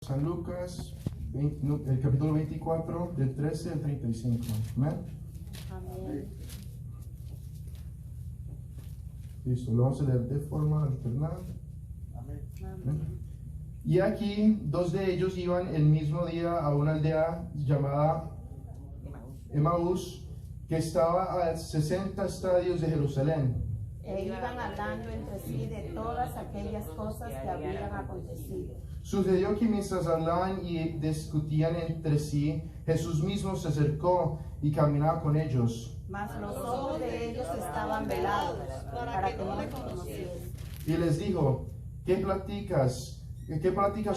San Lucas, el capítulo 24, del 13 al 35. Amén. Amén. Listo, lo vamos a leer de forma alternada. Amén. Y aquí 2 de ellos iban el mismo día a una aldea llamada Emaús, que estaba a 60 estadios de Jerusalén. E iban hablando entre sí de todas aquellas cosas que habían acontecido. Sucedió que mientras hablaban y discutían entre sí, Jesús mismo se acercó y caminaba con ellos. Mas los ojos de ellos estaban velados para que no les conociesen. Y les dijo: ¿Qué pláticas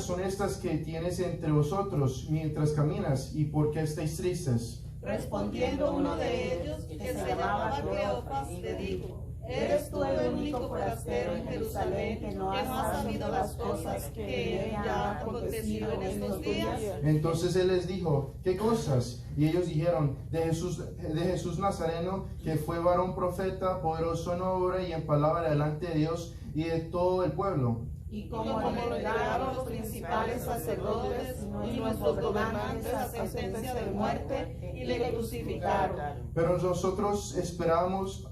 son estas que tienes entre vosotros mientras caminas, y por qué estáis tristes? Respondiendo uno de ellos, que se llamaba Cleofas, le dijo: ¿Eres tú el único forastero en Jerusalén que no has sabido las cosas que ya han acontecido en estos días? Entonces él les dijo: ¿Qué cosas? Y ellos dijeron: de Jesús Nazareno, que fue varón profeta, poderoso en obra y en palabra delante de Dios y de todo el pueblo. Y como le llegaron los principales sacerdotes y nuestros gobernantes a sentencia de muerte, y le crucificaron. Pero nosotros esperábamos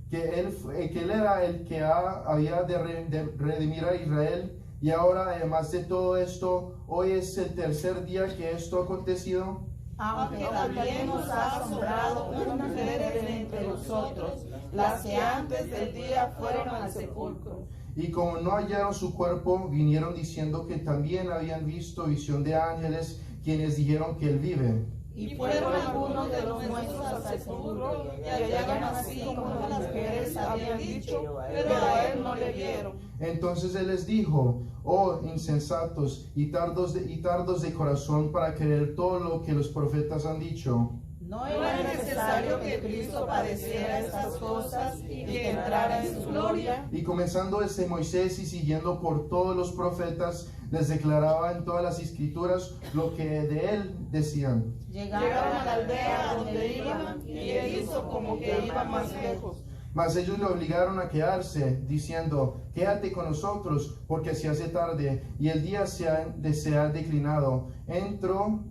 que él era el que había de redimir a Israel, y ahora, además de todo esto, hoy es el tercer día que esto ha acontecido. Aunque también nos ha asombrado una mujer de entre nosotros, las que antes del día fueron al sepulcro. Y como no hallaron su cuerpo, vinieron diciendo que también habían visto visión de ángeles, quienes dijeron que él vive. Y fueron algunos de los nuestros al sepulcro, y hallaron así como las mujeres habían dicho, pero a él no le vieron. Entonces él les dijo: oh insensatos y tardos de corazón para creer todo lo que los profetas han dicho. No era necesario que Cristo padeciera estas cosas y que entrara en su gloria. Y comenzando desde Moisés y siguiendo por todos los profetas, les declaraba en todas las escrituras lo que de él decían. Llegaron a la aldea donde iban, y él hizo como que iba más lejos. Mas ellos le obligaron a quedarse, diciendo: quédate con nosotros, porque se hace tarde, y el día se ha declinado. Entró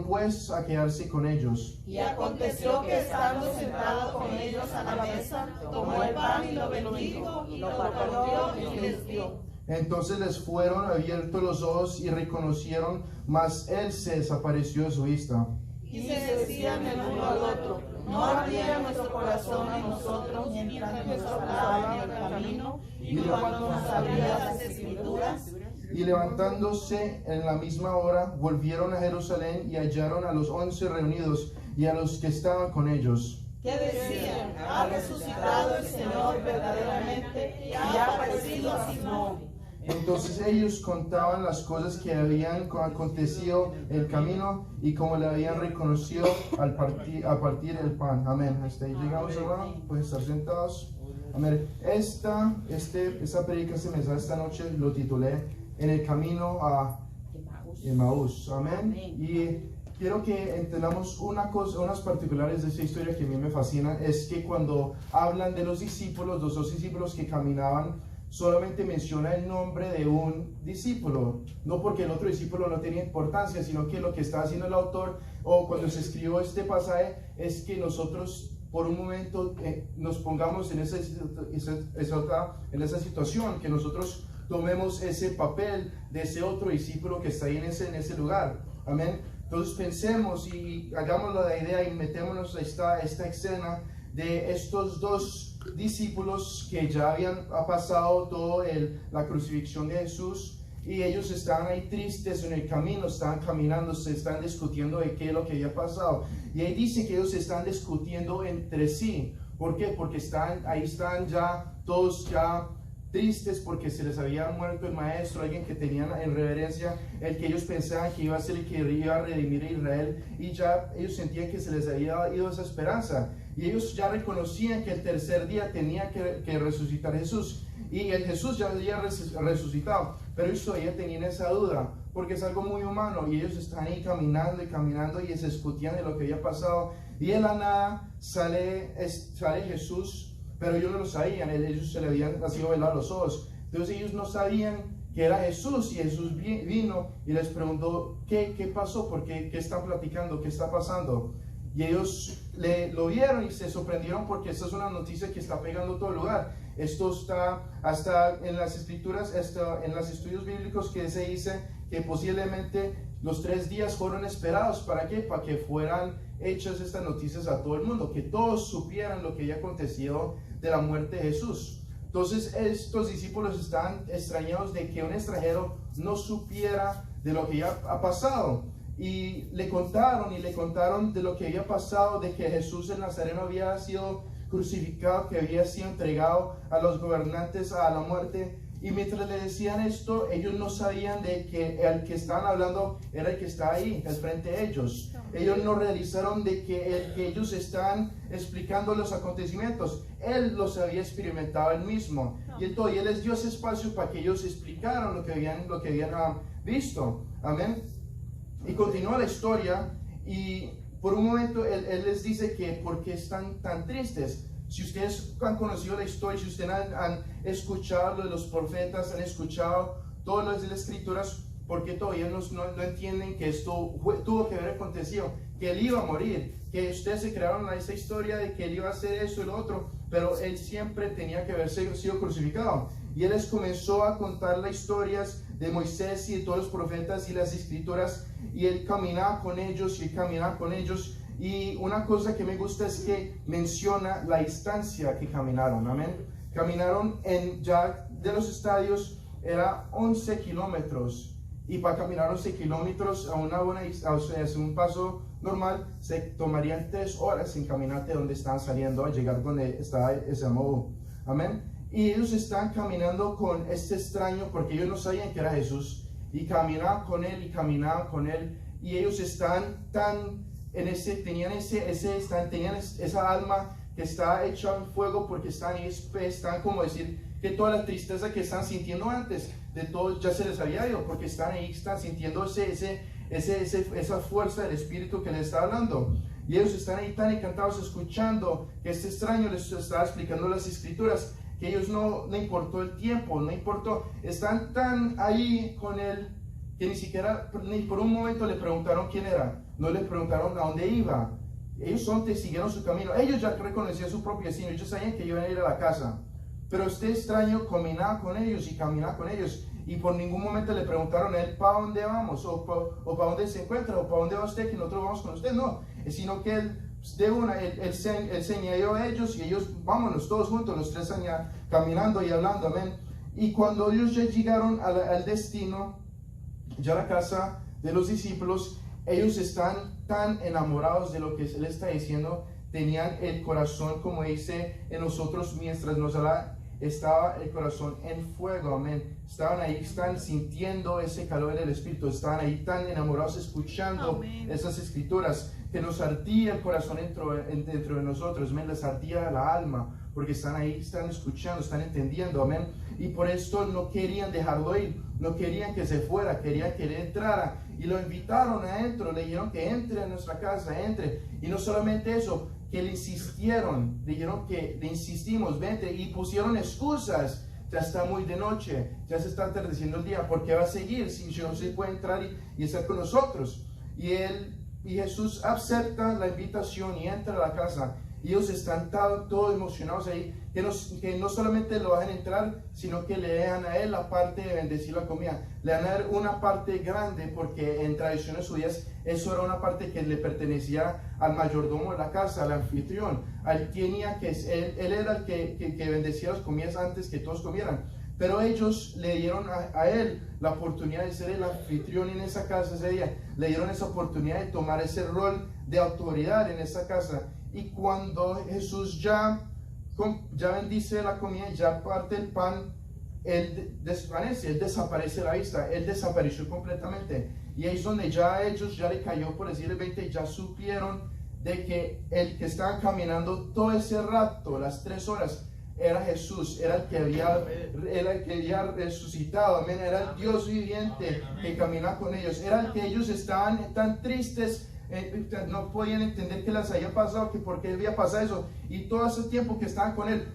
pues a quedarse con ellos. Y aconteció que estando sentado con ellos a la mesa, tomó el pan y lo bendijo, y lo partió y les dio. Entonces les fueron abiertos los ojos y reconocieron, mas él se desapareció de su vista. Y se decían el uno al otro: ¿no ardía nuestro corazón en nosotros mientras nos hablaba en el camino y cuando nos abría las escrituras? Y levantándose en la misma hora, volvieron a Jerusalén y hallaron a los 11 reunidos y a los que estaban con ellos. Que decían: ha resucitado el Señor verdaderamente y ha aparecido a Simón. Entonces ellos contaban las cosas que habían acontecido en el camino y cómo le habían reconocido a partir el pan. Amén. Hasta ahí llegamos, hermano. Pueden estar sentados. Amén. Esta predica, este mensaje esta noche lo titulé En el camino a Emaús. Amén. Y quiero que entendamos unas particulares de esta historia que a mí me fascinan. Es que cuando hablan de los dos discípulos que caminaban, solamente menciona el nombre de un discípulo, no porque el otro discípulo no tenía importancia, sino que lo que está haciendo el autor, o cuando se escribió este pasaje, es que nosotros por un momento nos pongamos en esa situación, que nosotros tomemos ese papel de ese otro discípulo que está ahí en ese lugar. Amén. Entonces pensemos y hagamos la idea y metémonos a esta escena de estos dos discípulos que ya habían pasado toda la crucifixión de Jesús, y ellos estaban ahí tristes en el camino, estaban caminando, se están discutiendo de qué es lo que había pasado. Y ahí dice que ellos están discutiendo entre sí. ¿Por qué? Porque ahí están ya todos ya tristes porque se les había muerto el maestro, alguien que tenían en reverencia, el que ellos pensaban que iba a ser el que iba a redimir a Israel, y ya ellos sentían que se les había ido esa esperanza, y ellos ya reconocían que el tercer día tenía que resucitar Jesús, y el Jesús ya había resucitado, pero ellos todavía tenían esa duda, porque es algo muy humano, y ellos están ahí caminando y se discutían de lo que había pasado, y de la nada sale Jesús. Pero ellos no lo sabían, ellos se le habían sido velados los ojos. Entonces ellos no sabían que era Jesús, y Jesús vino y les preguntó, ¿qué pasó? ¿Por qué? ¿Qué están platicando? ¿Qué está pasando? Y ellos lo vieron y se sorprendieron porque esta es una noticia que está pegando todo el lugar. Esto está hasta en las escrituras, en los estudios bíblicos, que se dice que posiblemente los 3 días fueron esperados. ¿Para qué? Para que fueran hechas estas noticias a todo el mundo, que todos supieran lo que había acontecido de la muerte de Jesús. Entonces estos discípulos estaban extrañados de que un extranjero no supiera de lo que ya ha pasado. Y le contaron de lo que había pasado, de que Jesús el Nazareno había sido crucificado, que había sido entregado a los gobernantes a la muerte. Y mientras le decían esto, ellos no sabían de que el que estaban hablando era el que estaba ahí, al frente de ellos. Ellos no realizaron de que el que ellos estaban explicando los acontecimientos, Él los había experimentado Él mismo. Y entonces Él les dio ese espacio para que ellos explicaran lo que habían visto. Amén. Y continúa la historia, y por un momento él les dice que por qué están tan tristes. Si ustedes han conocido la historia, si ustedes han escuchado lo de los profetas, han escuchado todo lo de las escrituras, ¿por qué todavía no entienden que esto tuvo que haber acontecido? Que Él iba a morir, que ustedes se crearon esa historia de que Él iba a hacer eso y lo otro, pero Él siempre tenía que haber sido crucificado. Y Él les comenzó a contar las historias de Moisés y de todos los profetas y las escrituras, y Él caminaba con ellos y caminaba con ellos. Y una cosa que me gusta es que menciona la distancia que caminaron. Amén. Caminaron ya de los estadios, era 11 kilómetros. Y para caminar 11 kilómetros a una buena distancia, un paso normal, se tomarían 3 horas en caminar de donde estaban saliendo a llegar donde estaba ese modo. Amén. Y ellos están caminando con este extraño porque ellos no sabían que era Jesús. Y caminaban con Él y caminaban con Él. Y ellos están tenían esa alma que está hecha en fuego, porque están como decir que toda la tristeza que están sintiendo antes de todo ya se les había ido, porque están sintiendo esa fuerza del Espíritu que les está hablando. Y ellos están ahí tan encantados escuchando que este extraño les está explicando las escrituras, que ellos no importó el tiempo, no importó, están tan ahí con Él que ni por un momento le preguntaron quién era, no le preguntaron a dónde iba. Ellos siguieron su camino. Ellos ya reconocían su propio destino, ellos sabían que iban a ir a la casa. Pero este extraño caminaba con ellos y caminaba con ellos, y por ningún momento le preguntaron a él para dónde vamos, o para dónde se encuentra, o para dónde va usted, que nosotros vamos con usted. No, sino que él se añadió a ellos, y ellos, vámonos todos juntos, los 3 caminando y hablando. Amén. Y cuando ellos ya llegaron al destino, ya la casa de los discípulos, ellos están tan enamorados de lo que Él está diciendo, tenían el corazón, como dice en nosotros, mientras nos hablaba, estaba el corazón en fuego. Amén. Estaban ahí, están sintiendo ese calor del Espíritu, estaban ahí tan enamorados, escuchando esas escrituras, que nos ardía el corazón dentro de nosotros. Amén. Les ardía la alma, porque están ahí, están escuchando, están entendiendo. Amén. Y por esto no querían dejarlo ir, no querían que se fuera, querían que Él entrara. Y lo invitaron adentro, le dijeron que entre a nuestra casa, entre. Y no solamente eso, que le insistieron, le dijeron que le insistimos, vente, y pusieron excusas. Ya está muy de noche, ya se está atardeciendo el día, ¿por qué va a seguir si no se puede entrar y estar con nosotros? Y Jesús acepta la invitación y entra a la casa. Y ellos están todos emocionados ahí, que no solamente lo dejan entrar, sino que le dejan a Él la parte de bendecir la comida. Le dan a Él una parte grande, porque en tradiciones judías eso era una parte que le pertenecía al mayordomo de la casa, al anfitrión. Él era el que bendecía las comidas antes que todos comieran. Pero ellos le dieron a Él la oportunidad de ser el anfitrión en esa casa ese día. Le dieron esa oportunidad de tomar ese rol de autoridad en esa casa. Y cuando Jesús ya bendice la comida, ya parte el pan, Él desvanece, Él desaparece de la vista, Él desapareció completamente. Y ahí es donde ya ellos ya le cayó, por decirle 20, ya supieron de que el que estaban caminando todo ese rato, las 3 horas, era Jesús, era el que había resucitado. Amén. Era el Dios viviente que caminaba con ellos. Era el que ellos estaban tan tristes, no podían entender que les había pasado, que por qué había pasado eso. Y todo ese tiempo que estaban con Él,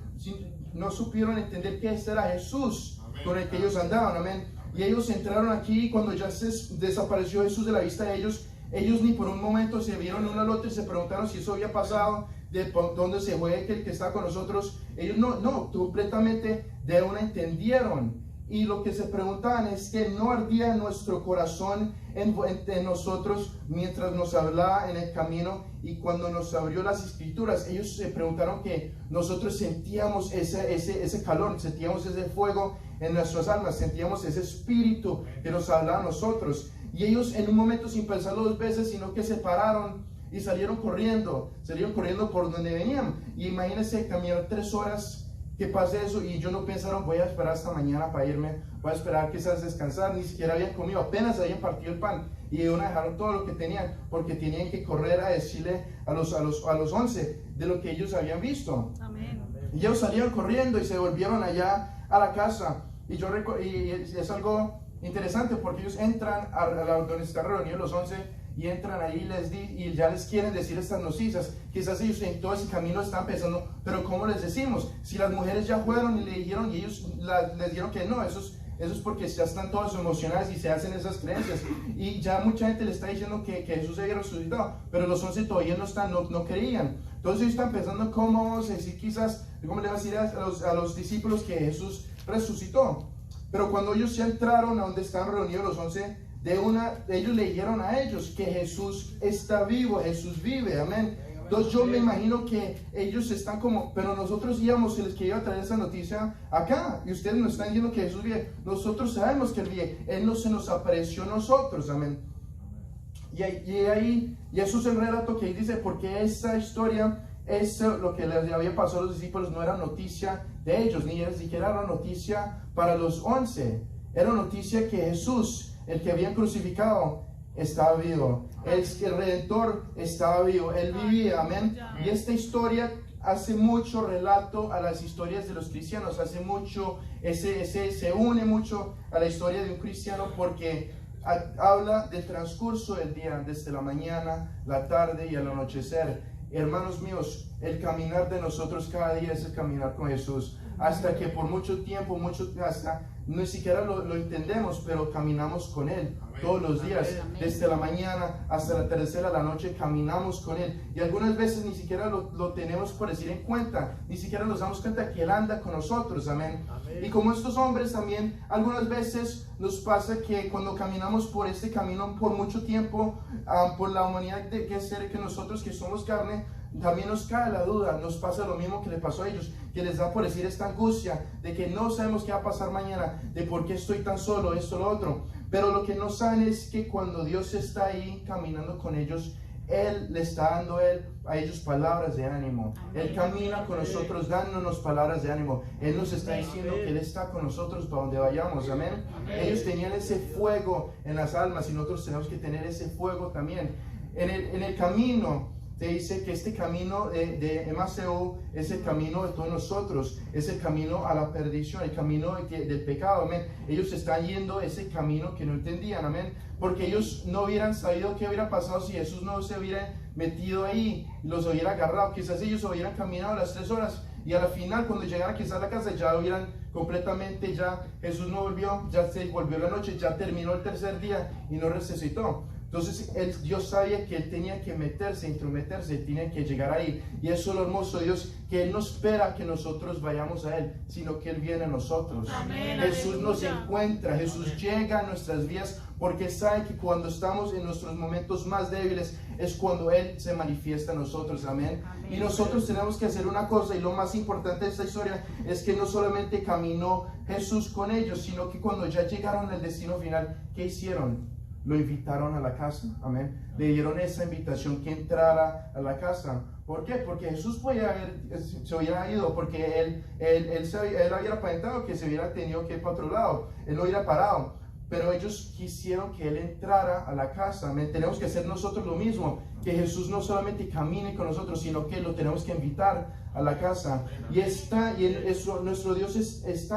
no supieron entender que este era Jesús con el que ellos andaban. Amén. Y ellos entraron aquí y cuando ya se desapareció Jesús de la vista de ellos, ellos ni por un momento se vieron uno al otro y se preguntaron si eso había pasado, de dónde se fue el que está con nosotros. Ellos no, completamente de una entendieron. Y lo que se preguntaban es que no ardía nuestro corazón en nosotros mientras nos hablaba en el camino y cuando nos abrió las escrituras. Ellos se preguntaron que nosotros sentíamos ese calor, sentíamos ese fuego en nuestras almas, sentíamos ese espíritu que nos hablaba a nosotros. Y ellos en un momento, sin pensarlo dos veces, sino que se pararon y salieron corriendo por donde venían. Y imagínense caminar 3 horas. Que pase eso y ellos no pensaron voy a esperar hasta mañana para irme, voy a esperar quizás descansar, ni siquiera habían comido, apenas habían partido el pan y dejaron todo lo que tenían porque tenían que correr a decirle a los 11 de lo que ellos habían visto. Amén. Y ellos salieron corriendo y se volvieron allá a la casa y es algo interesante porque ellos entran a donde están reunidos los 11 y entran ahí y ya les quieren decir estas noticias. Quizás ellos en todo ese camino están pensando, pero ¿cómo les decimos? Si las mujeres ya fueron y le dijeron y ellos les dijeron que no, eso es porque ya están todos emocionados y se hacen esas creencias. Y ya mucha gente le está diciendo que Jesús se había resucitado, pero los 11 todavía no creían. Entonces ellos están pensando cómo vamos a decir quizás, cómo le vamos a decir a los discípulos que Jesús resucitó. Pero cuando ellos ya entraron a donde están reunidos los 11, ellos le dijeron a ellos que Jesús está vivo, Jesús vive, amén. Entonces yo me imagino que ellos están como, pero nosotros íbamos y les quería traer esa noticia acá, y ustedes nos están diciendo que Jesús vive. Nosotros sabemos que Él vive, Él no se nos apareció a nosotros, amén. Y eso es el relato que dice, porque esa historia, lo que les había pasado a los discípulos no era noticia de ellos, ni siquiera era noticia para los 11, era noticia que Jesús, el que habían crucificado, estaba vivo. El Redentor estaba vivo. Él vivía, amén. Y esta historia hace mucho relato a las historias de los cristianos. Hace mucho, se une mucho a la historia de un cristiano porque habla del transcurso del día, desde la mañana, la tarde y al anochecer. Hermanos míos, el caminar de nosotros cada día es el caminar con Jesús. Hasta que por mucho tiempo, ni siquiera lo entendemos, pero caminamos con Él todos los días, desde la mañana hasta la tercera de la noche, caminamos con Él. Y algunas veces ni siquiera lo tenemos por decir en cuenta, ni siquiera nos damos cuenta que Él anda con nosotros, amén. Y como estos hombres también, algunas veces nos pasa que cuando caminamos por este camino por mucho tiempo, por la humanidad que nosotros que somos carne, también nos cae la duda, nos pasa lo mismo que le pasó a ellos, que les da por decir esta angustia de que no sabemos qué va a pasar mañana, de por qué estoy tan solo, esto, lo otro. Pero lo que no saben es que cuando Dios está ahí caminando con ellos, Él le está dando a ellos palabras de ánimo. Él camina con nosotros dándonos palabras de ánimo. Él nos está diciendo que Él está con nosotros para donde vayamos, amén. Ellos tenían ese fuego en las almas y nosotros tenemos que tener ese fuego también. En el camino te dice que este camino de Emaús es el camino de todos nosotros, es el camino a la perdición, el camino del pecado, amén. Ellos están yendo ese camino que no entendían, amén, porque ellos no hubieran sabido qué hubiera pasado si Jesús no se hubiera metido ahí, los hubiera agarrado. Quizás ellos hubieran caminado las 3 horas y a la final, cuando llegaran quizás a la casa, ya hubieran completamente, ya Jesús no volvió, ya se volvió la noche, ya terminó el tercer día y no resucitó. Entonces Dios sabía que Él tenía que meterse, intrometerse, tenía que llegar ahí. Y eso es lo hermoso de Dios, que Él no espera que nosotros vayamos a Él, sino que Él viene a nosotros. Amén, Jesús aleluya. Nos encuentra, Jesús llega a nuestras vidas porque sabe que cuando estamos en nuestros momentos más débiles es cuando Él se manifiesta a nosotros. Amén. Amén. Y nosotros tenemos que hacer una cosa, y lo más importante de esta historia es que no solamente caminó Jesús con ellos, sino que cuando ya llegaron al destino final, ¿qué hicieron? Lo invitaron a la casa, amén. Le dieron esa invitación que entrara a la casa. ¿Por qué? Porque Jesús se hubiera ido, porque él había aparentado que se hubiera tenido que ir para otro lado, Él no hubiera parado. Pero ellos quisieron que Él entrara a la casa, amén. Tenemos que hacer nosotros lo mismo, que Jesús no solamente camine con nosotros, sino que lo tenemos que invitar a la casa. Nuestro Dios es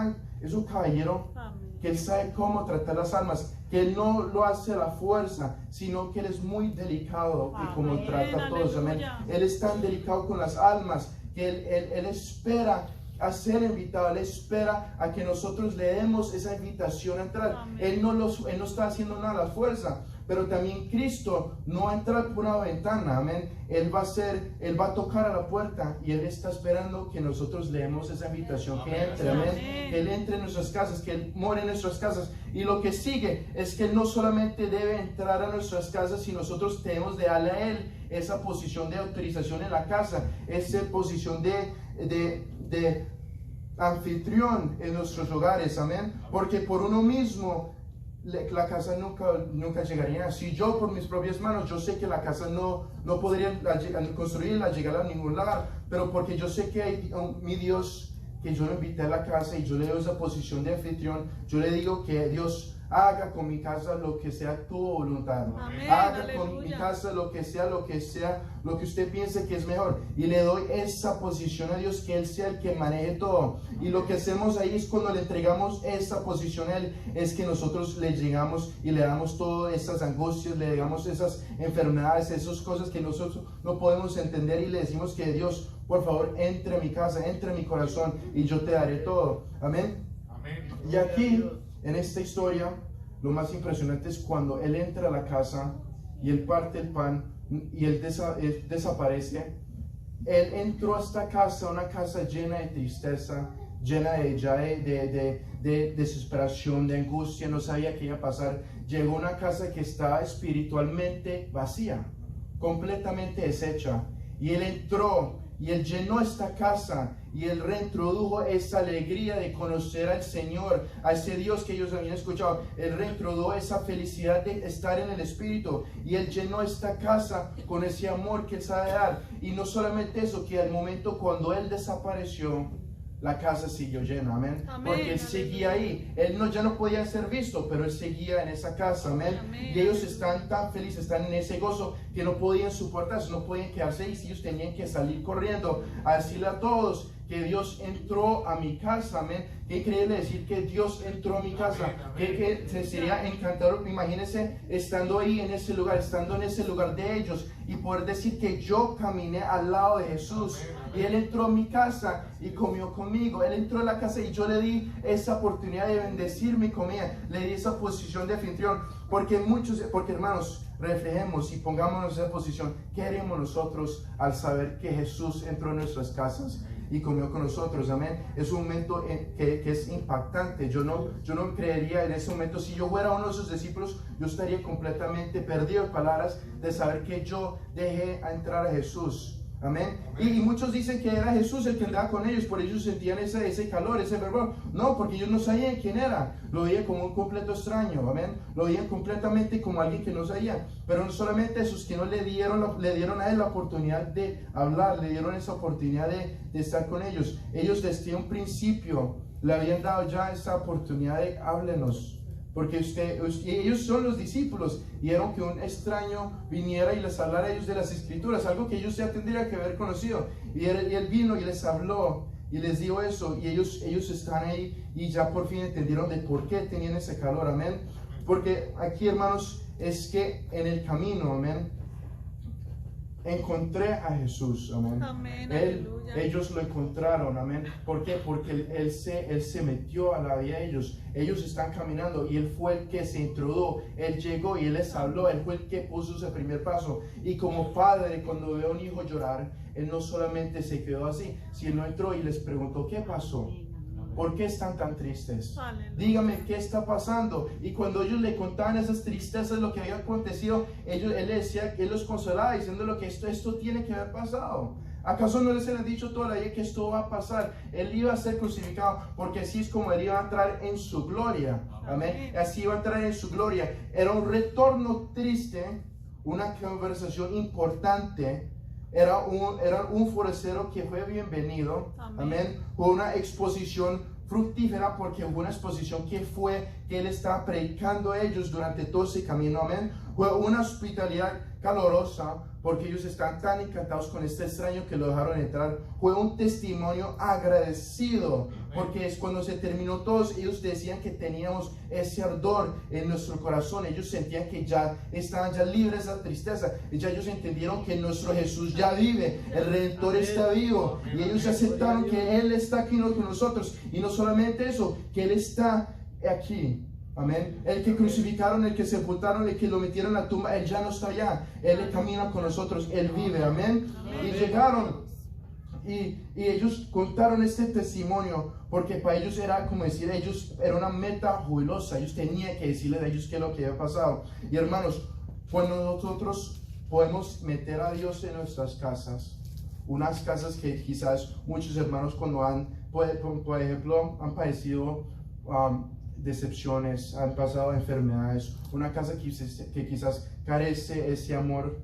un caballero, que Él sabe cómo tratar las almas, que Él no lo hace a la fuerza, sino que Él es muy delicado y como trata a todos, amén. Él es tan delicado con las almas que Él espera a ser invitado, Él espera a que nosotros le demos esa invitación a entrar. Amén. Él no está haciendo nada a la fuerza, pero también Cristo no va a entrar por una ventana, amén. Él va a tocar a la puerta y Él está esperando que nosotros le demos esa invitación, que entre, amén. Que Él entre en nuestras casas, que Él more en nuestras casas. Y lo que sigue es que Él no solamente debe entrar a nuestras casas, sino nosotros tenemos de darle a Él esa posición de autorización en la casa, esa posición de anfitrión en nuestros hogares, amén. Porque por uno mismo la casa nunca llegaría. Si yo por mis propias manos, yo sé que la casa no podría construirla, llegar a ningún lugar, pero porque yo sé que hay mi Dios, que yo lo invité a la casa y yo le doy esa posición de anfitrión, yo le digo que Dios haga con mi casa lo que sea tu voluntad. Amén, Haga aleluya. con mi casa lo que usted piense que es mejor. Y le doy esa posición a Dios, que Él sea el que maneje todo. Y lo que hacemos ahí es cuando le entregamos esa posición a Él, es que nosotros le llegamos y le damos todas esas angustias, le damos esas enfermedades, esas cosas que nosotros no podemos entender, y le decimos que Dios, por favor, entre a mi casa, entre a mi corazón y yo te daré todo. Amén. Y aquí, en esta historia, lo más impresionante es cuando Él entra a la casa y Él parte el pan y Él desaparece. Él entró a esta casa, una casa llena de tristeza, llena de desesperación, de angustia, no sabía qué iba a pasar. Llegó a una casa que estaba espiritualmente vacía, completamente deshecha, y Él entró y Él llenó esta casa y Él reintrodujo esa alegría de conocer al Señor, a ese Dios que ellos habían escuchado. Él reintrodujo esa felicidad de estar en el Espíritu, y Él llenó esta casa con ese amor que Él sabe dar. Y no solamente eso, que al momento cuando Él desapareció, la casa siguió llena, amén. Amén, Porque Él seguía ahí. Él ya no podía ser visto, pero Él seguía en esa casa, amén. Amén. Y ellos están tan felices, están en ese gozo, que no podían soportarse, no podían quedarse ahí. Ellos tenían que salir corriendo a decirle a todos que Dios entró a mi casa, amén. Qué increíble decir que Dios entró a mi casa. Que sería encantador, imagínense estando ahí en ese lugar, estando en ese lugar de ellos, y poder decir que yo caminé al lado de Jesús, y Él entró a mi casa y comió conmigo. Él entró a la casa y yo le di esa oportunidad de bendecir mi comida, le di esa posición de anfitrión. Porque hermanos, reflejemos y pongámonos en esa posición. ¿Qué haremos nosotros al saber que Jesús entró en nuestras casas y comió con nosotros? Amén. Es un momento que es impactante. Yo no creería en ese momento, si yo fuera uno de sus discípulos, yo estaría completamente perdido en palabras de saber que yo dejé a entrar a Jesús. Amén. Y muchos dicen que era Jesús el que andaba con ellos, por ellos sentían ese calor, ese fervor. No, porque ellos no sabían quién era. Lo veían como un completo extraño. Amén. Lo veían completamente como alguien que no sabía. Pero no solamente esos que no le dieron a Él la oportunidad de hablar, le dieron esa oportunidad de estar con ellos. Ellos desde un principio le habían dado ya esa oportunidad de háblenos. Porque ellos son los discípulos, y vieron que un extraño viniera y les hablara a ellos de las Escrituras, algo que ellos ya tendrían que haber conocido. Y él vino y les habló y les dijo eso, y ellos están ahí y ya por fin entendieron de por qué tenían ese calor. Amén. Porque aquí, hermanos, es que en el camino, amén, encontré a Jesús, amén. Amén, Ellos lo encontraron, amén. ¿Por qué? Porque él se metió a la vida de ellos. Ellos están caminando y Él fue el que se introdujo. Él llegó y Él les habló. Él fue el que puso ese primer paso. Y como padre, cuando ve a un hijo llorar, Él no solamente se quedó así, sino entró y les preguntó: ¿qué pasó? ¿Por qué están tan tristes? Aleluya. Dígame qué está pasando. Y cuando ellos le contaban esas tristezas, lo que había acontecido, Él les decía, que Él los consolaba, diciéndole que esto tiene que haber pasado. ¿Acaso no les han dicho todavía que esto va a pasar? Él iba a ser crucificado, porque así es como Él iba a entrar en su gloria. Amén. Así iba a entrar en su gloria. Era un retorno triste, una conversación importante. Era un forastero que fue bienvenido. Amén. Fue una exposición fructífera, porque fue una exposición que que Él estaba predicando a ellos durante todo ese camino, amén. Fue una hospitalidad calorosa, porque ellos están tan encantados con este extraño que lo dejaron entrar. Fue un testimonio agradecido, porque es cuando se terminó todos, ellos decían que teníamos ese ardor en nuestro corazón. Ellos sentían que ya estaban ya libres de la tristeza, ya ellos entendieron que nuestro Jesús ya vive, el Redentor está vivo, y ellos aceptaron que Él está aquí con nosotros, y no solamente eso, que Él está aquí. Amén. El que crucificaron, el que sepultaron, el que lo metieron en la tumba, Él ya no está allá. Él camina con nosotros, Él vive. Amén. Y llegaron y ellos contaron este testimonio, porque para ellos era como decir, ellos era una meta jubilosa. Ellos tenían que decirle a ellos qué es lo que había pasado. Y hermanos, cuando nosotros podemos meter a Dios en nuestras casas, unas casas que quizás muchos hermanos cuando han, por ejemplo, han padecido decepciones, han pasado enfermedades, una casa que quizás carece ese amor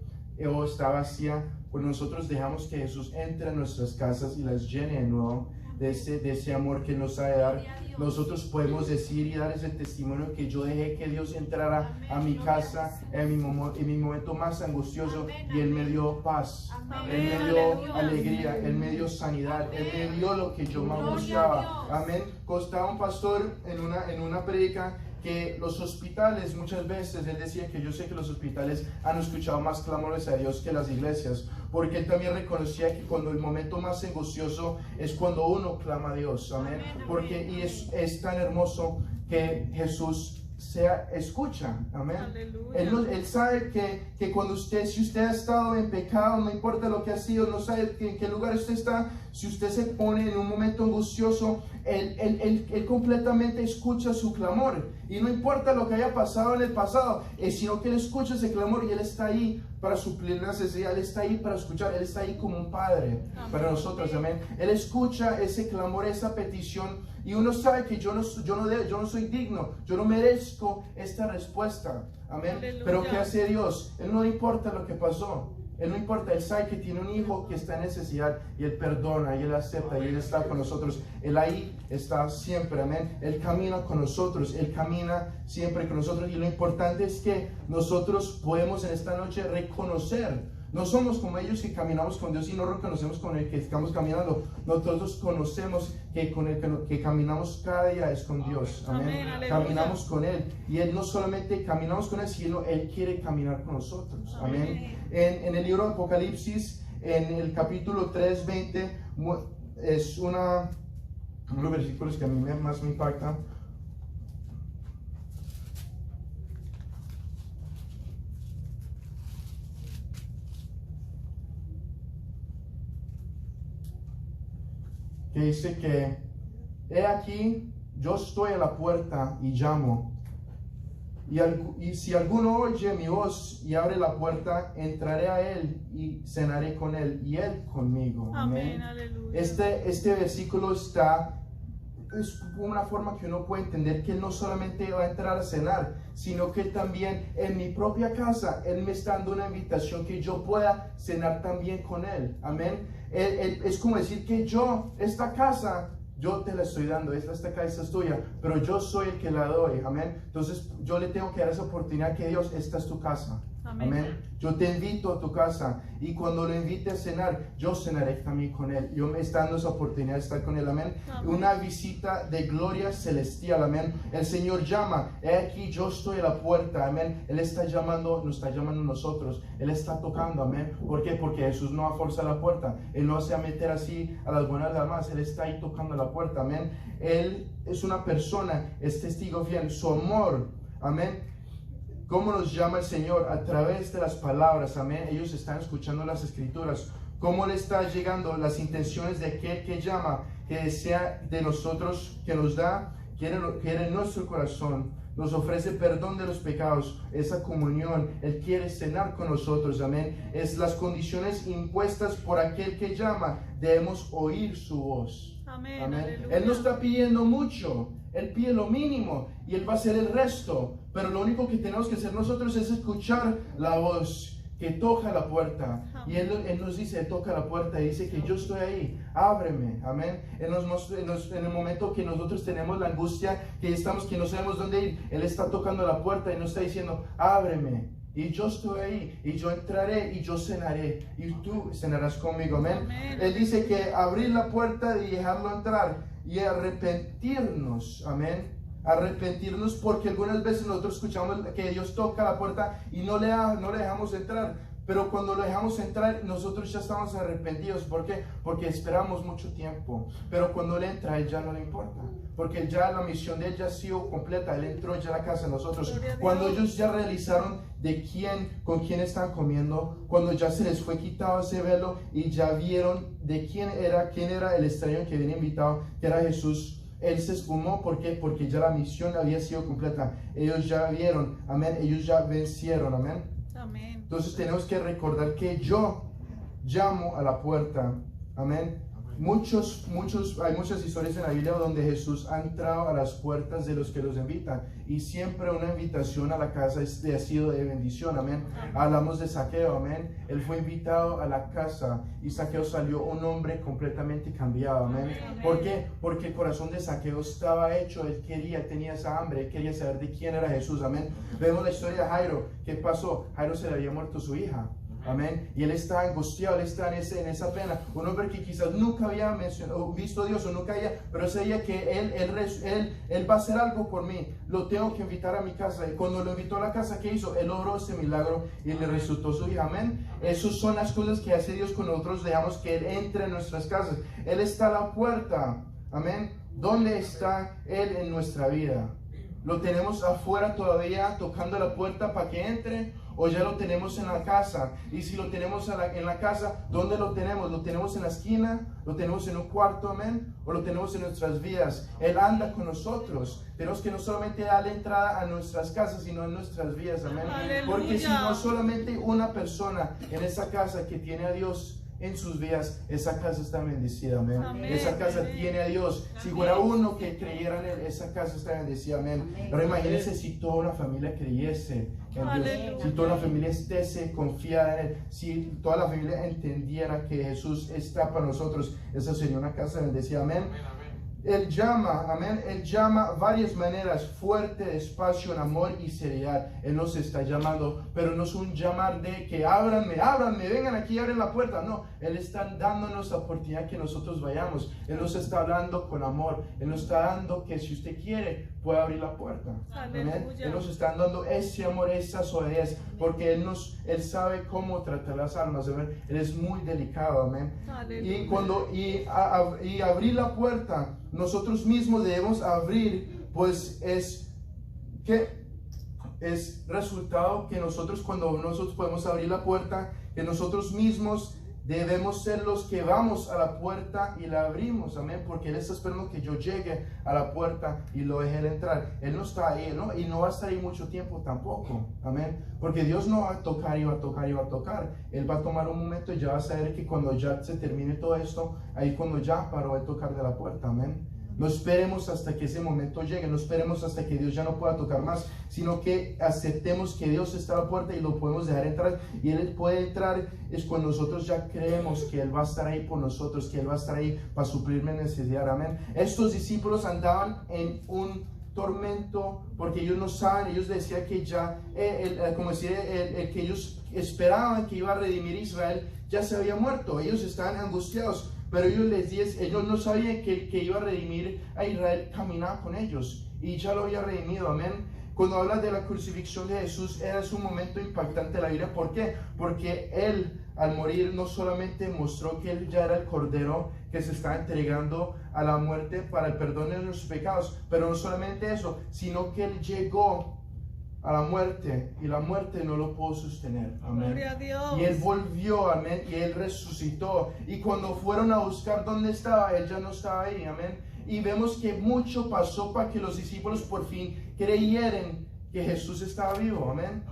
o está vacía, pues nosotros dejamos que Jesús entre en nuestras casas y las llene de nuevo de ese amor que nos ha de dar. Nosotros podemos decir y dar ese testimonio que yo dejé que Dios entrara a mi casa en mi momento más angustioso, y Él me dio paz, Él me dio alegría, Él me dio sanidad, Él me dio lo que yo más buscaba. Amén. Costaba un pastor en una predica que los hospitales, muchas veces él decía que yo sé que los hospitales han escuchado más clamores a Dios que las iglesias, porque él también reconocía que cuando el momento más angustioso es cuando uno clama a Dios. Amén. Porque y es tan hermoso que Jesús escucha. Amén. Él sabe que cuando si usted ha estado en pecado, no importa lo que ha sido, no sabe en qué lugar usted está, si usted se pone en un momento angustioso, Él completamente escucha su clamor, y no importa lo que haya pasado en el pasado, sino que Él escucha ese clamor, y Él está ahí para suplir la necesidad, Él está ahí para escuchar, Él está ahí como un padre para nosotros. Amén. Él escucha ese clamor, esa petición, y uno sabe que yo no soy digno, yo no merezco esta respuesta. Amén. Aleluya. Pero ¿qué hace Dios? Él no importa lo que pasó. Él no importa, Él sabe que tiene un hijo que está en necesidad, y Él perdona, y Él acepta, y Él está con nosotros. Él ahí está siempre, amén. Él camina con nosotros, Él camina siempre con nosotros, y lo importante es que nosotros podemos en esta noche reconocer. No somos como ellos que caminamos con Dios y no reconocemos con el que estamos caminando. Nosotros conocemos que con el que caminamos cada día es con Dios. Amén. Amén. Caminamos con Él, y Él no solamente caminamos con Él, sino Él quiere caminar con nosotros. Amén. En el libro de Apocalipsis, en el capítulo 3:20, es uno de los versículos que a mí más me impacta. Que dice que he aquí, yo estoy a la puerta y llamo, y si alguno oye mi voz y abre la puerta, entraré a él y cenaré con él y él conmigo. Amén. Amén. Aleluya. Este versículo es una forma que uno puede entender que Él no solamente va a entrar a cenar, sino que también en mi propia casa Él me está dando una invitación que yo pueda cenar también con Él. Amén. Es como decir que esta casa, yo te la estoy dando, esta casa es tuya, pero yo soy el que la doy. Amén. Entonces yo le tengo que dar esa oportunidad que Dios, esta es tu casa. Amén. Amén. Yo te invito a tu casa, y cuando lo invite a cenar, yo cenaré también con Él. Yo me está dando esa oportunidad de estar con Él. Amén. Amén. Una visita de gloria celestial. Amén. El Señor llama. He aquí, yo estoy a la puerta. Amén. Él está llamando, nos está llamando a nosotros. Él está tocando. Amén. ¿Por qué? Porque Jesús no va a forzar la puerta. Él no se va a meter así a las buenas damas. Él está ahí tocando la puerta. Amén. Él es una persona, es testigo fiel. Su amor. Amén. ¿Cómo nos llama el Señor? A través de las palabras. Amén. Ellos están escuchando las escrituras. ¿Cómo le está llegando las intenciones de aquel que llama, que desea de nosotros, que nos da, quiere nuestro corazón, nos ofrece perdón de los pecados, esa comunión? Él quiere cenar con nosotros. Amén. Es las condiciones impuestas por aquel que llama. Debemos oír su voz. Amén. Amén. Él no está pidiendo mucho. Él pide lo mínimo, y Él va a hacer el resto. Pero lo único que tenemos que hacer nosotros es escuchar la voz que toca la puerta. Y Él nos dice, toca la puerta y dice que yo estoy ahí, ábreme, amén. En el momento que nosotros tenemos la angustia, que no sabemos dónde ir, Él está tocando la puerta y nos está diciendo, ábreme. Y yo estoy ahí, y yo entraré, y yo cenaré, y tú cenarás conmigo, amén. Él dice que abrir la puerta y dejarlo entrar, y arrepentirnos, amén. Arrepentirnos, porque algunas veces nosotros escuchamos que Dios toca la puerta y no le dejamos entrar. Pero cuando lo dejamos entrar, nosotros ya estamos arrepentidos. ¿Por qué? Porque esperamos mucho tiempo. Pero cuando Él entra, a Él ya no le importa. Porque ya la misión de Él ya ha sido completa. Él entró ya a la casa de nosotros. Cuando ellos ya realizaron con quién están comiendo, cuando ya se les fue quitado ese velo y ya vieron de quién era el extraño que habían invitado, que era Jesús, Él se esfumó. ¿Por qué? Porque ya la misión había sido completa. Ellos ya vieron, amén. Ellos ya vencieron, amén. Amén. Entonces tenemos que recordar que yo llamo a la puerta, amén. Hay muchas historias en la Biblia donde Jesús ha entrado a las puertas de los que los invitan, y siempre una invitación a la casa ha sido de bendición, amén. Hablamos de Zaqueo, amén. Él fue invitado a la casa y Zaqueo salió un hombre completamente cambiado, amén. ¿Por qué? Porque el corazón de Zaqueo estaba hecho, él tenía esa hambre, él quería saber de quién era Jesús, amén. Vemos la historia de Jairo. ¿Qué pasó? Jairo se le había muerto su hija. Amén. Y él está angustiado, él está en esa pena. Un hombre que quizás nunca había visto a Dios o nunca había, pero sabía que él va a hacer algo por mí. Lo tengo que invitar a mi casa. Y cuando lo invitó a la casa, ¿qué hizo? Él obró ese milagro y le resucitó su hija. Amén. Esas son las cosas que hace Dios con nosotros. Dejamos que Él entre en nuestras casas. Él está a la puerta. Amén. ¿Dónde está Él en nuestra vida? ¿Lo tenemos afuera todavía tocando la puerta para que entre? ¿O ya lo tenemos en la casa? Y si lo tenemos en la casa, ¿dónde lo tenemos? ¿Lo tenemos en la esquina? ¿Lo tenemos en un cuarto, amén? ¿O lo tenemos en nuestras vidas? Él anda con nosotros. Tenemos que no solamente darle entrada a nuestras casas, sino en nuestras vidas, amén. Aleluya. Porque si no solamente una persona en esa casa que tiene a Dios en sus vidas, esa casa está bendecida, amén. Amén. Esa casa tiene a Dios. Si fuera uno que creyera en Él, esa casa está bendecida, amén. Pero imagínense si toda una familia creyese en Dios, Aleluya. si toda la familia esté confiada en Él, si toda la familia entendiera que Jesús está para nosotros, esa sería una casa bendecida, amén. Él llama, amén. Él llama varias maneras, fuerte, despacio, en amor y seriedad. Él nos está llamando, pero no es un llamar de que ábranme, vengan aquí, abren la puerta. No, Él está dándonos la oportunidad que nosotros vayamos. Él nos está hablando con amor. Él nos está dando que si usted quiere, puede abrir la puerta. Amén. Él nos está dando ese amor, esa solidez, porque Él sabe cómo tratar las almas, amén. Él es muy delicado, amén. Y abrir la puerta, nosotros mismos debemos abrir, pues es resultado que cuando nosotros podemos abrir la puerta, que nosotros mismos debemos ser los que vamos a la puerta y la abrimos, amén, porque Él está esperando que yo llegue a la puerta y lo deje entrar. Él no está ahí, ¿no? Y no va a estar ahí mucho tiempo tampoco, amén, porque Dios no va a tocar y va a tocar y va a tocar. Él va a tomar un momento y ya va a saber que cuando ya se termine todo esto, ahí cuando ya paró de tocar de la puerta, amén. No esperemos hasta que ese momento llegue, no esperemos hasta que Dios ya no pueda tocar más, sino que aceptemos que Dios está a la puerta y lo podemos dejar entrar. Y Él puede entrar es cuando nosotros ya creemos que Él va a estar ahí por nosotros, que Él va a estar ahí para suplirme necesidad, amén. Estos discípulos andaban en un tormento porque ellos no saben, ellos decían que ya, como decía, el que ellos esperaban que iba a redimir a Israel ya se había muerto. Ellos estaban angustiados. Pero ellos no sabían que iba a redimir a Israel, caminaba con ellos y ya lo había redimido, amén. Cuando habla de la crucifixión de Jesús, es un momento impactante de la Biblia. ¿Por qué? Porque Él, al morir, no solamente mostró que Él ya era el Cordero que se está entregando a la muerte para el perdón de nuestros pecados, pero no solamente eso, sino que Él llegó a la muerte y la muerte no lo pudo sostener, amén. Gloria a Dios. Y Él volvió, amén, y Él resucitó, y cuando fueron a buscar dónde estaba, Él ya no estaba ahí, amén. Y vemos que mucho pasó para que los discípulos por fin creyeran que Jesús estaba vivo, amén.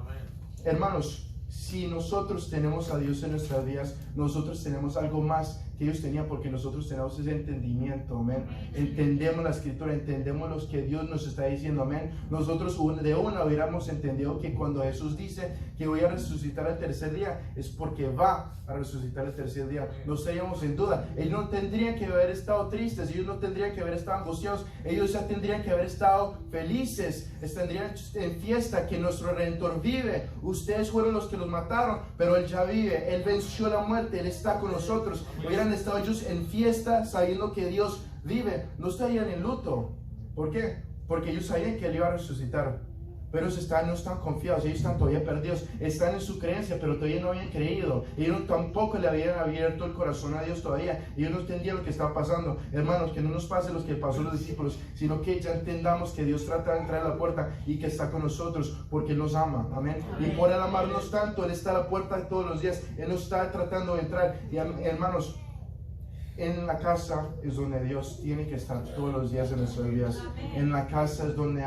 Hermanos, si nosotros tenemos a Dios en nuestras vidas, nosotros tenemos algo más que ellos tenían, porque nosotros tenemos ese entendimiento, amén. Entendemos la escritura, entendemos lo que Dios nos está diciendo, amén. Nosotros de una hubiéramos entendido que cuando Jesús dice que voy a resucitar el tercer día, es porque va a resucitar el tercer día. No estaríamos en duda. Ellos no tendrían que haber estado tristes, ellos no tendrían que haber estado angustiados, ellos ya tendrían que haber estado felices, estarían en fiesta, que nuestro Redentor vive. Ustedes fueron los que los mataron, pero Él ya vive, Él venció la muerte, Él está con nosotros. Hubieran estado ellos en fiesta sabiendo que Dios vive, no estarían en luto. ¿Por qué? Porque ellos sabían que Él iba a resucitar, pero ellos no están confiados, ellos están todavía perdidos, están en su creencia, pero todavía no habían creído, ellos tampoco le habían abierto el corazón a Dios todavía, ellos no entendían lo que estaba pasando. Hermanos, que no nos pase lo que pasó a los discípulos, sino que ya entendamos que Dios trata de entrar a la puerta y que está con nosotros, porque Él nos ama, amén. Y por Él amarnos tanto, Él está a la puerta todos los días, Él nos está tratando de entrar. Y hermanos, en la casa es donde Dios tiene que estar todos los días de nuestras vidas. En la casa es donde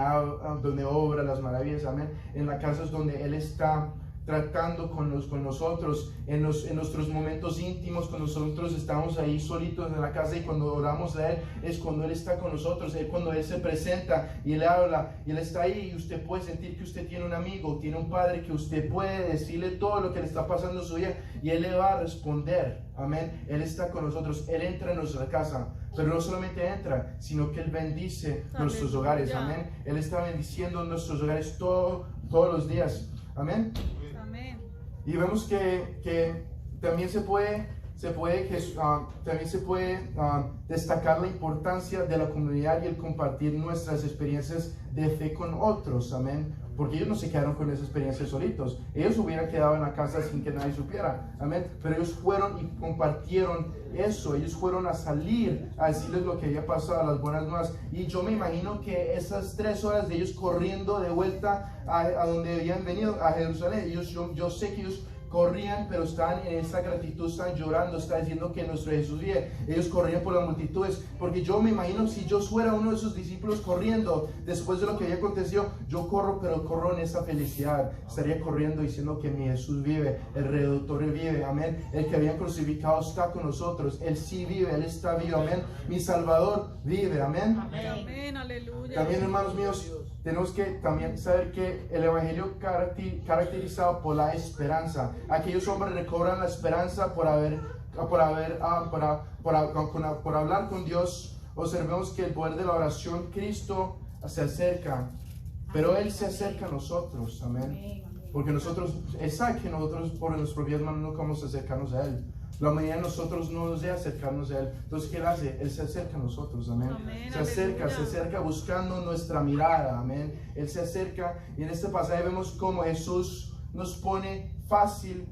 obra las maravillas, amén. En la casa es donde Él está tratando con nosotros, en nuestros momentos íntimos, cuando nosotros estamos ahí solitos en la casa, y cuando oramos a Él, es cuando Él está con nosotros, cuando Él se presenta y Él habla, y Él está ahí, y usted puede sentir que usted tiene un amigo, tiene un padre, que usted puede decirle todo lo que le está pasando en su vida, y Él le va a responder, amén. Él está con nosotros, Él entra en nuestra casa, pero no solamente entra, sino que Él bendice nuestros hogares, amén. Él está bendiciendo nuestros hogares todos los días, amén. Y vemos que también se puede destacar la importancia de la comunidad y el compartir nuestras experiencias de fe con otros, amén. Porque ellos no se quedaron con esa experiencia solitos, ellos hubieran quedado en la casa sin que nadie supiera, amén. Pero ellos fueron y compartieron eso, ellos fueron a salir a decirles lo que había pasado, las buenas nuevas. Y yo me imagino que esas 3 horas de ellos corriendo de vuelta a donde habían venido, a Jerusalén, yo sé que ellos corrían, pero estaban en esa gratitud, estaban llorando, estaban diciendo que nuestro Jesús vive. Ellos corrían por las multitudes, porque yo me imagino, si yo fuera uno de esos discípulos corriendo después de lo que había acontecido, yo corro, pero corro en esa felicidad, estaría corriendo diciendo que mi Jesús vive, el Redentor vive, amén. El que habían crucificado está con nosotros, Él sí vive, Él está vivo, amén. Mi Salvador vive, amén. Amén, aleluya. También, hermanos míos, tenemos que también saber que el evangelio caracterizado por la esperanza. Aquellos hombres recobran la esperanza por hablar con Dios. Observemos que el poder de la oración, Cristo se acerca, pero Él se acerca a nosotros, amén. Porque Él sabe que nosotros por nuestras propias manos no vamos a acercarnos a Él. La mayoría de nosotros no nos deja acercarnos a Él. Entonces, ¿qué Él hace? Él se acerca a nosotros, amén. Se acerca buscando nuestra mirada, amén. Él se acerca, y en este pasaje vemos cómo Jesús nos pone fácil